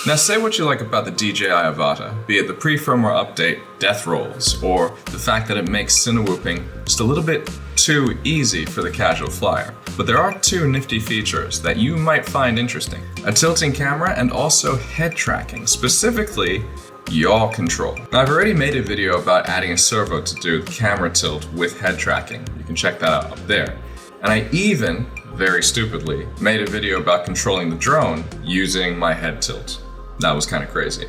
Now say what you like about the DJI Avata, be it the pre-firmware update, death rolls, or the fact that it makes cinewhooping just a little bit too easy for the casual flyer. But there are two nifty features that you might find interesting. A tilting camera and also head tracking, specifically yaw control. Now I've already made a video about adding a servo to do the camera tilt with head tracking. You can check that out up there. And I even, very stupidly, made a video about controlling the drone using my head tilt. That was kind of crazy.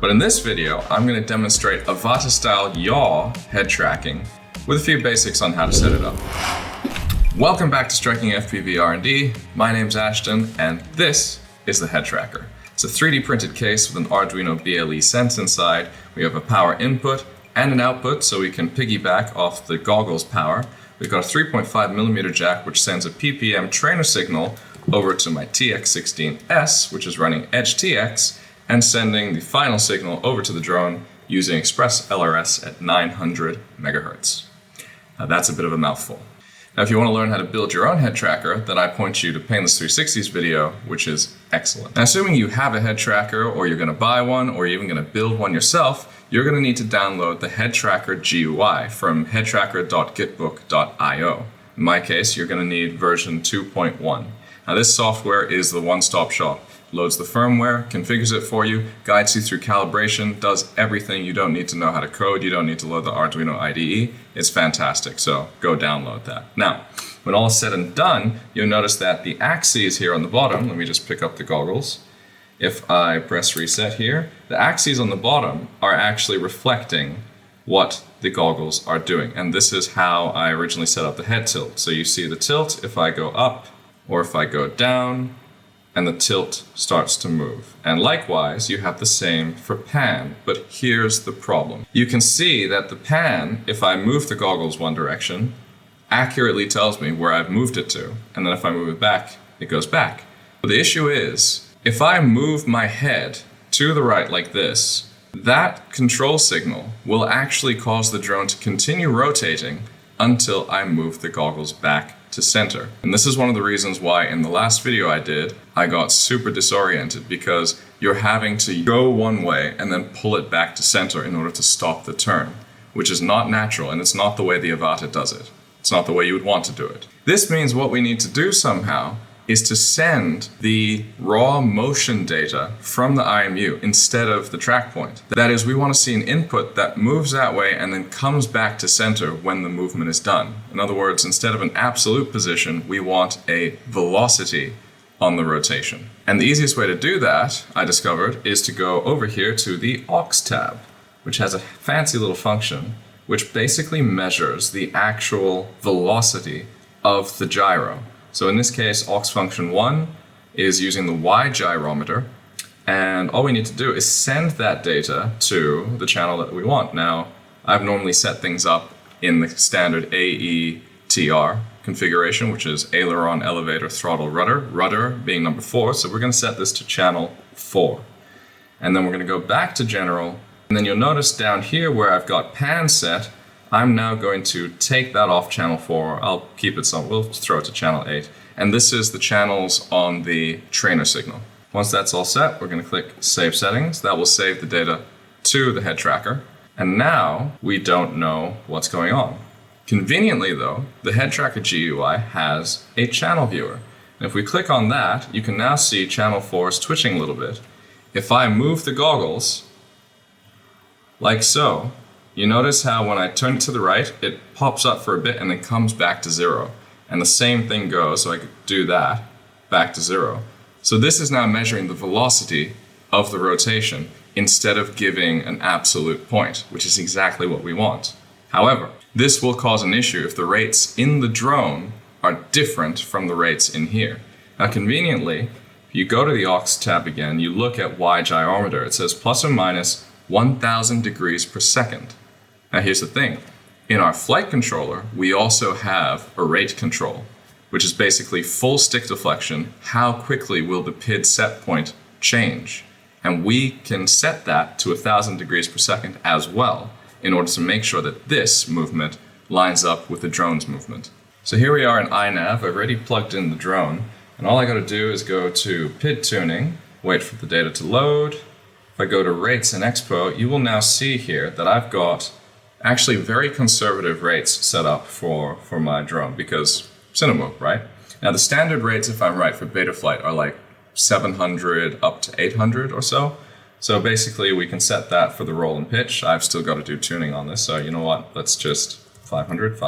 But in this video, I'm going to demonstrate Avata-Style yaw head tracking with a few basics on how to set it up. Welcome back to Striking FPV R&D. My name's Ashton, and this is the Headtracker. It's a 3D printed case with an Arduino BLE sense inside. We have a power input and an output, so we can piggyback off the goggles power. We've got a 3.5mm jack, which sends a PPM trainer signal over to my TX16S, which is running Edge TX, and sending the final signal over to the drone using Express LRS at 900 megahertz. Now that's a bit of a mouthful. Now if you want to learn how to build your own head tracker, then I point you to Painless 360's video, which is excellent. Now assuming you have a head tracker, or you're going to buy one, or you're even going to build one yourself, you're going to need to download the Headtracker GUI from headtracker.gitbook.io. In my case, you're going to need version 2.1. Now this software is the one-stop shop. Loads the firmware, configures it for you, guides you through calibration, does everything. You don't need to know how to code, you don't need to load the Arduino IDE. It's fantastic, so go download that. Now, when all is said and done, you'll notice that the axes here on the bottom, let me just pick up the goggles. If I press reset here, the axes on the bottom are actually reflecting what the goggles are doing. And this is how I originally set up the head tilt. So you see the tilt if I go up, or if I go down, and the tilt starts to move. And likewise, you have the same for pan, but here's the problem. You can see that the pan, if I move the goggles one direction, accurately tells me where I've moved it to, and then if I move it back, it goes back. But the issue is, if I move my head to the right like this, that control signal will actually cause the drone to continue rotating until I move the goggles back to center. And this is one of the reasons why in the last video I did, I got super disoriented, because you're having to go one way and then pull it back to center in order to stop the turn, which is not natural, and it's not the way the Avata does it. It's not the way you would want to do it. This means what we need to do somehow is to send the raw motion data from the IMU instead of the track point. That is, we want to see an input that moves that way and then comes back to center when the movement is done. In other words, instead of an absolute position, we want a velocity on the rotation. And the easiest way to do that, I discovered, is to go over here to the aux tab, which has a fancy little function which basically measures the actual velocity of the gyro. So in this case, aux function 1 is using the Y gyrometer, and all we need to do is send that data to the channel that we want. Now, I've normally set things up in the standard AETR configuration, which is aileron, elevator, throttle, rudder being number 4, so we're going to set this to channel 4. And then we're going to go back to general, and then you'll notice down here where I've got pan set, I'm now going to take that off channel 4. I'll keep it we'll throw it to channel 8. And this is the channels on the trainer signal. Once that's all set, we're going to click Save Settings. That will save the data to the head tracker. And now we don't know what's going on. Conveniently though, the Headtracker GUI has a channel viewer. And if we click on that, you can now see channel 4 is twitching a little bit. If I move the goggles, like so, you notice how when I turn it to the right, it pops up for a bit and then comes back to 0. And the same thing goes, so I could do that, back to 0. So this is now measuring the velocity of the rotation instead of giving an absolute point, which is exactly what we want. However, this will cause an issue if the rates in the drone are different from the rates in here. Now conveniently, if you go to the aux tab again, you look at Y gyrometer, it says plus or minus 1,000 degrees per second. Now here's the thing, in our flight controller, we also have a rate control, which is basically full stick deflection, how quickly will the PID set point change. And we can set that to 1,000 degrees per second as well, in order to make sure that this movement lines up with the drone's movement. So here we are in iNav, I've already plugged in the drone, and all I gotta do is go to PID tuning, wait for the data to load. If I go to rates in Expo, you will now see here that I've got actually very conservative rates set up for my drone because Cinewhoop, right? Now the standard rates, if I'm right, for Betaflight are like 700 up to 800 or so. So basically we can set that for the roll and pitch. I've still got to do tuning on this. So you know what, let's just 500,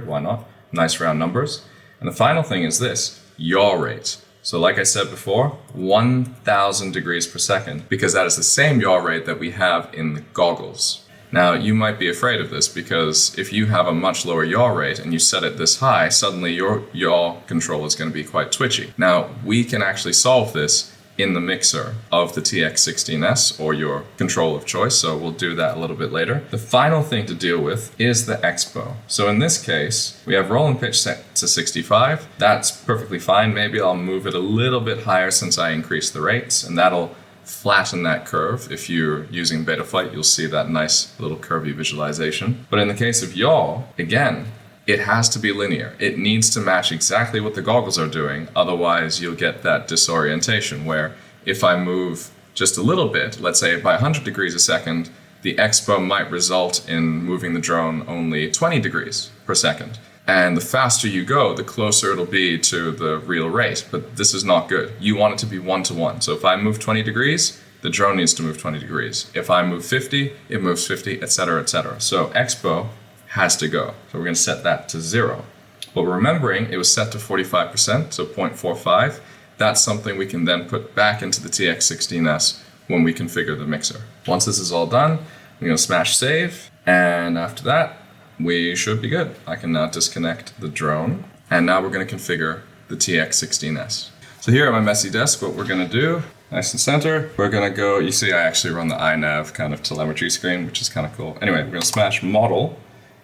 why not? Nice round numbers. And the final thing is this, yaw rate. So like I said before, 1000 degrees per second, because that is the same yaw rate that we have in the goggles. Now you might be afraid of this because if you have a much lower yaw rate and you set it this high, suddenly your yaw control is going to be quite twitchy. Now we can actually solve this in the mixer of the TX16S or your control of choice, so we'll do that a little bit later. The final thing to deal with is the expo. So in this case, we have roll and pitch set to 65. That's perfectly fine. Maybe I'll move it a little bit higher since I increased the rates, and that'll flatten that curve. If you're using Betaflight, you'll see that nice little curvy visualization. But in the case of yaw, again, it has to be linear. It needs to match exactly what the goggles are doing. Otherwise, you'll get that disorientation where if I move just a little bit, let's say by 100 degrees a second, the expo might result in moving the drone only 20 degrees per second. And the faster you go, the closer it'll be to the real rate. But this is not good. You want it to be 1-to-1. So if I move 20 degrees, the drone needs to move 20 degrees. If I move 50, it moves 50, etc., etc. So expo has to go. So we're going to set that to 0. But remembering it was set to 45%, so 0.45. That's something we can then put back into the TX16S when we configure the mixer. Once this is all done, I'm going to smash save. And after that, we should be good. I can now disconnect the drone. And now we're going to configure the TX16S. So here at my messy desk, what we're going to do, nice and center, we're going to go, you see I actually run the iNav kind of telemetry screen, which is kind of cool. Anyway, we're going to smash model.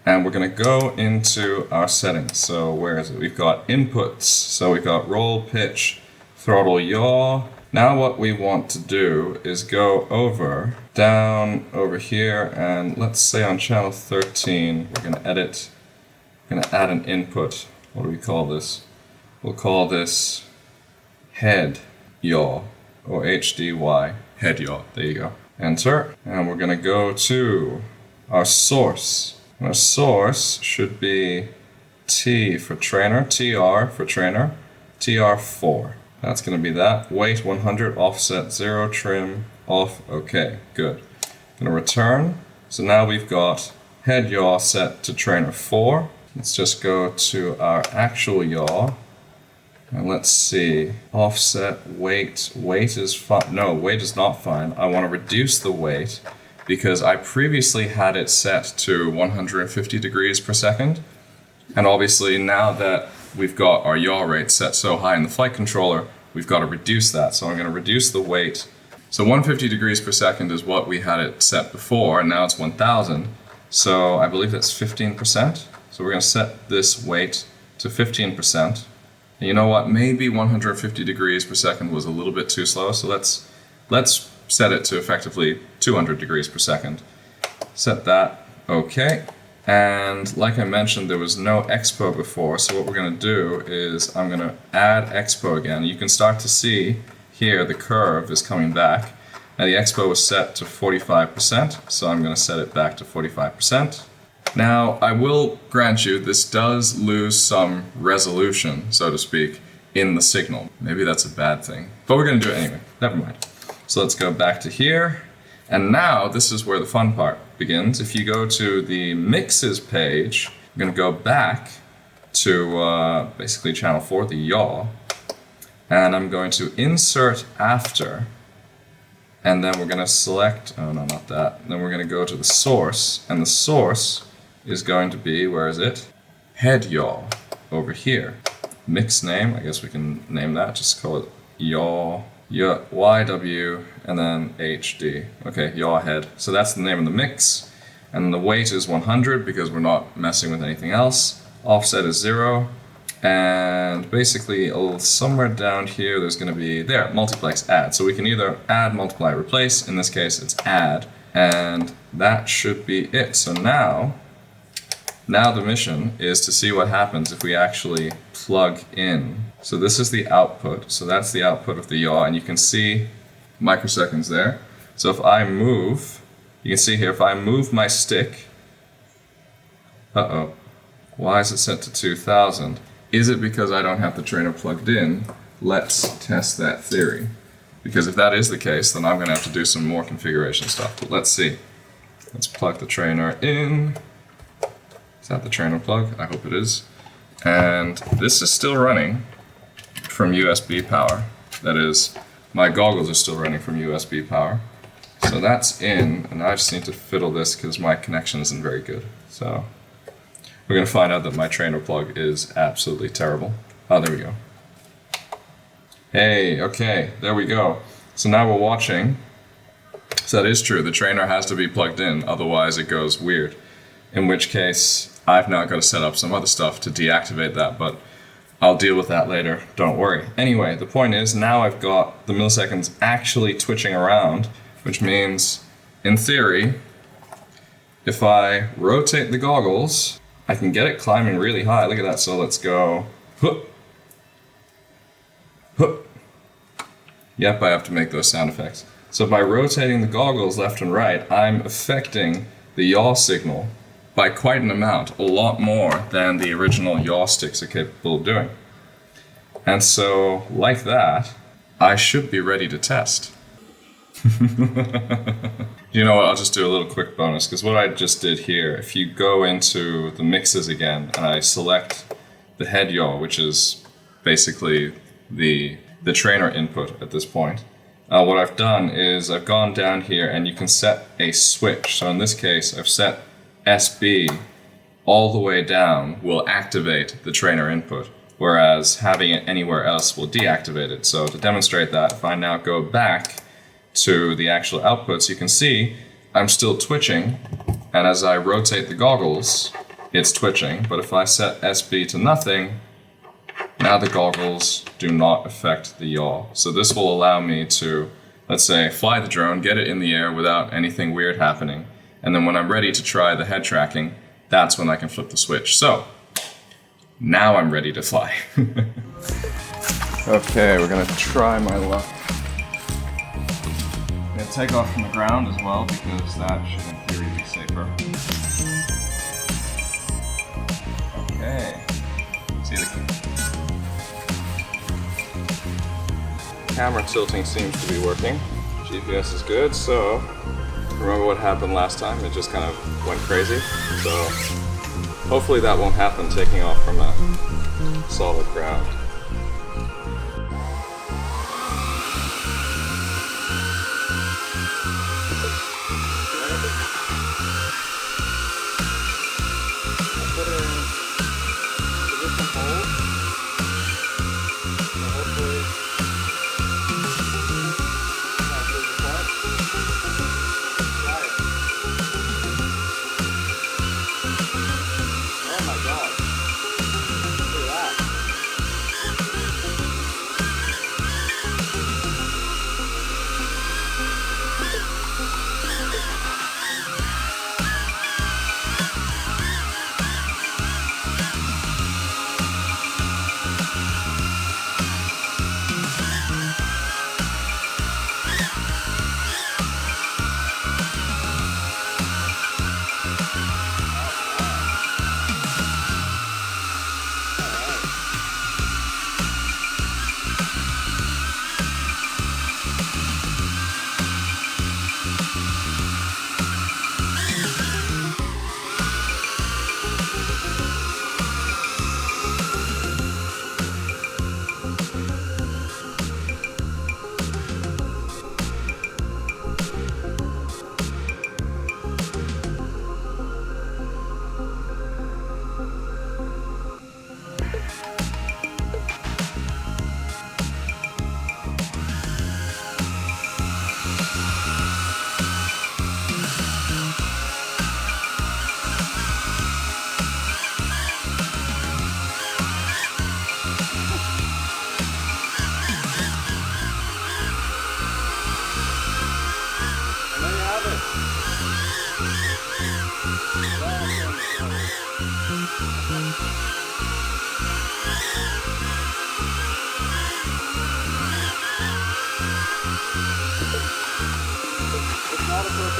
And we're going to go into our settings. So where is it? We've got inputs. So we've got roll, pitch, throttle, yaw. Now what we want to do is go down over here, and let's say on channel 13, we're going to edit, we're going to add an input. What do we call this? We'll call this head yaw, or HDY, head yaw. There you go. Enter. And we're going to go to our source. Our source should be T for trainer, TR for trainer, TR4. That's going to be that. Weight 100, offset 0, trim, off. Okay, good. Going to return. So now we've got head yaw set to trainer 4. Let's just go to our actual yaw. And let's see. Offset, weight. Weight is fine. No, weight is not fine. I want to reduce the weight, because I previously had it set to 150 degrees per second. And obviously now that we've got our yaw rate set so high in the flight controller, we've got to reduce that. So I'm going to reduce the weight. So 150 degrees per second is what we had it set before, and now it's 1000. So I believe that's 15%. So we're going to set this weight to 15%. And you know what? Maybe 150 degrees per second was a little bit too slow. So let's set it to effectively 200 degrees per second. Set that, okay. And like I mentioned, there was no expo before, so what we're going to do is I'm going to add expo again. You can start to see here the curve is coming back. Now the expo was set to 45%, so I'm going to set it back to 45%. Now I will grant you this does lose some resolution, so to speak, in the signal. Maybe that's a bad thing, but we're going to do it anyway. Never mind. So let's go back to here. And now this is where the fun part begins. If you go to the mixes page, I'm going to go back to basically channel 4, the yaw. And I'm going to insert after. And then we're going to select, oh no, not that. Then we're going to go to the source. And the source is going to be, where is it? Head yaw, over here. Mix name, I guess we can name that. Just call it yaw. YW and then HD. Okay, yaw head. So that's the name of the mix. And the weight is 100 because we're not messing with anything else. Offset is 0. And basically somewhere down here there's going to be, there, multiplex add. So we can either add, multiply, replace. In this case it's add. And that should be it. So now the mission is to see what happens if we actually plug in. So this is the output. So that's the output of the yaw, and you can see microseconds there. So if I move, you can see here, if I move my stick, why is it set to 2000? Is it because I don't have the trainer plugged in? Let's test that theory. Because if that is the case, then I'm going to have to do some more configuration stuff. But let's see. Let's plug the trainer in. Is that the trainer plug? I hope it is. And this is still running from USB power. That is, my goggles are still running from USB power. So that's in, and I just need to fiddle this because my connection isn't very good. So we're going to find out that my trainer plug is absolutely terrible. Oh, there we go. Hey, okay, there we go. So now we're watching. So that is true, the trainer has to be plugged in, otherwise it goes weird. In which case, I've now got to set up some other stuff to deactivate that, but I'll deal with that later, don't worry. Anyway, the point is, now I've got the milliseconds actually twitching around, which means, in theory, if I rotate the goggles, I can get it climbing really high. Look at that, so let's go. Yep, I have to make those sound effects. So by rotating the goggles left and right, I'm affecting the yaw signal by quite an amount, a lot more than the original yaw sticks are capable of doing. And so, like that, I should be ready to test. You know what, I'll just do a little quick bonus, because what I just did here, if you go into the mixes again, and I select the head yaw, which is basically the trainer input at this point, what I've done is I've gone down here and you can set a switch. So in this case, I've set SB all the way down will activate the trainer input, whereas having it anywhere else will deactivate it. So to demonstrate that, if I now go back to the actual outputs, you can see I'm still twitching, and as I rotate the goggles, it's twitching. But if I set SB to nothing, now the goggles do not affect the yaw. So this will allow me to, let's say, fly the drone, get it in the air without anything weird happening. And then when I'm ready to try the head tracking, that's when I can flip the switch. So, now I'm ready to fly. Okay, we're gonna try my luck. I'm gonna take off from the ground as well, because that should in theory be safer. Okay. See the camera tilting seems to be working. GPS is good, so remember what happened last time? It just kind of went crazy. So hopefully that won't happen taking off from a solid ground.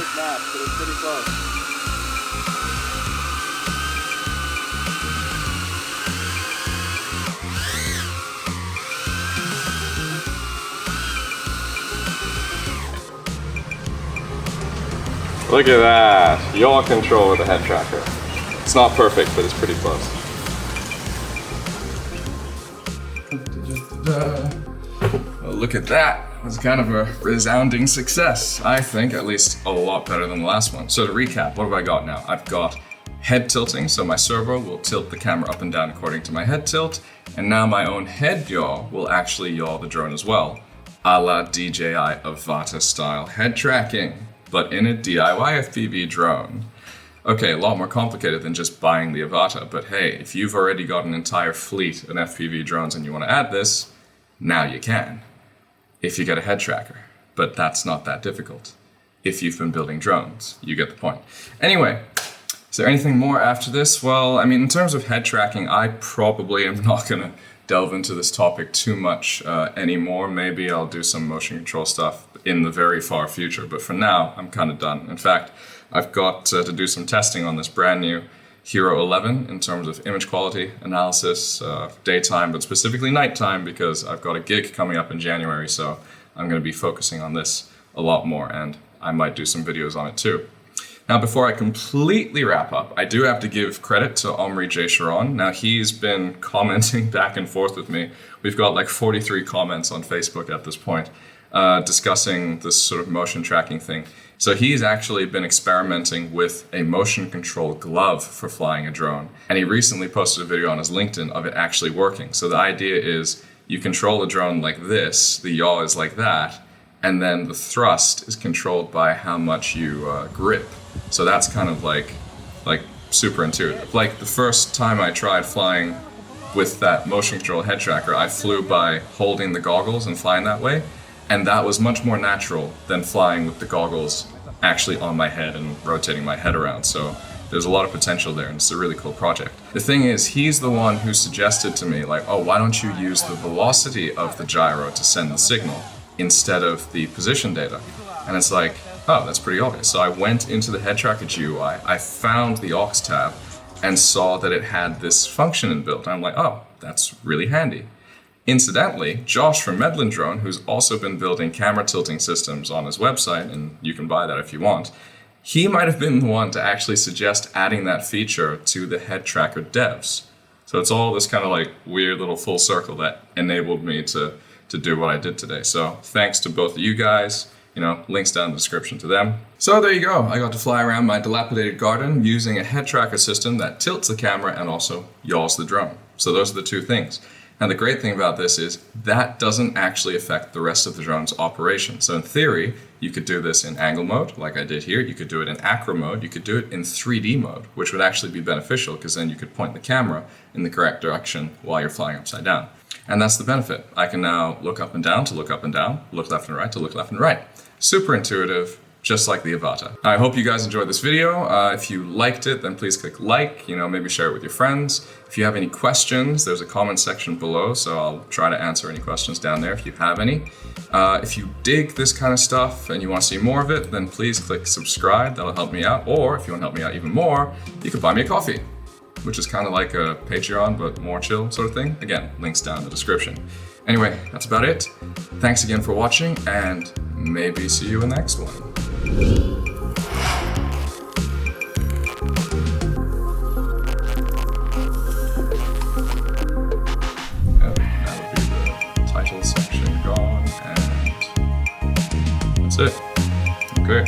perfect match, but it's pretty close. Look at that, yaw control with the Headtracker. It's not perfect, but it's pretty close. Well, look at that. It was kind of a resounding success. I think at least a lot better than the last one. So to recap, what have I got now? I've got head tilting, so my servo will tilt the camera up and down according to my head tilt, and now my own head yaw will actually yaw the drone as well, a la DJI Avata style head tracking, but in a DIY FPV drone. Okay, a lot more complicated than just buying the Avata, but hey, if you've already got an entire fleet of FPV drones and you want to add this, now you can. If you get a head tracker, but that's not that difficult. If you've been building drones, you get the point. Anyway, is there anything more after this? Well, I mean, in terms of head tracking, I probably am not gonna delve into this topic too much anymore. Maybe I'll do some motion control stuff in the very far future, but for now, I'm kind of done. In fact, I've got to do some testing on this brand new Hero 11 in terms of image quality analysis, daytime, but specifically nighttime, because I've got a gig coming up in January, so I'm going to be focusing on this a lot more, and I might do some videos on it too. Now, before I completely wrap up, I do have to give credit to Omri J. Sharon. Now, he's been commenting back and forth with me. We've got like 43 comments on Facebook at this point, discussing this sort of motion tracking thing. So he's actually been experimenting with a motion control glove for flying a drone. And he recently posted a video on his LinkedIn of it actually working. So the idea is you control a drone like this, the yaw is like that, and then the thrust is controlled by how much you grip. So that's kind of like super intuitive. Like the first time I tried flying with that motion control head tracker, I flew by holding the goggles and flying that way. And that was much more natural than flying with the goggles actually on my head and rotating my head around. So there's a lot of potential there, and it's a really cool project. The thing is, he's the one who suggested to me, like, oh, why don't you use the velocity of the gyro to send the signal instead of the position data? And it's like, oh, that's pretty obvious. So I went into the Headtracker GUI, I found the aux tab, and saw that it had this function inbuilt. And I'm like, oh, that's really handy. Incidentally, Josh from Medlin Drone, who's also been building camera tilting systems on his website, and you can buy that if you want, he might have been the one to actually suggest adding that feature to the Headtracker devs. So it's all this kind of like weird little full circle that enabled me to do what I did today. So thanks to both of you guys, links down in the description to them. So there you go. I got to fly around my dilapidated garden using a Headtracker system that tilts the camera and also yaws the drone. So those are the two things. And the great thing about this is that doesn't actually affect the rest of the drone's operation. So in theory, you could do this in angle mode, like I did here. You could do it in acro mode. You could do it in 3D mode, which would actually be beneficial because then you could point the camera in the correct direction while you're flying upside down. And that's the benefit. I can now look up and down to look up and down, look left and right to look left and right. Super intuitive, just like the Avata. I hope you guys enjoyed this video. If you liked it, then please click like, maybe share it with your friends. If you have any questions, there's a comment section below, so I'll try to answer any questions down there if you have any. If you dig this kind of stuff and you want to see more of it, then please click subscribe, that'll help me out. Or if you want to help me out even more, you can buy me a coffee, which is kind of like a Patreon, but more chill sort of thing. Again, links down in the description. Anyway, that's about it. Thanks again for watching, and maybe see you in the next one. That'll be the title section gone, and that's it. Okay.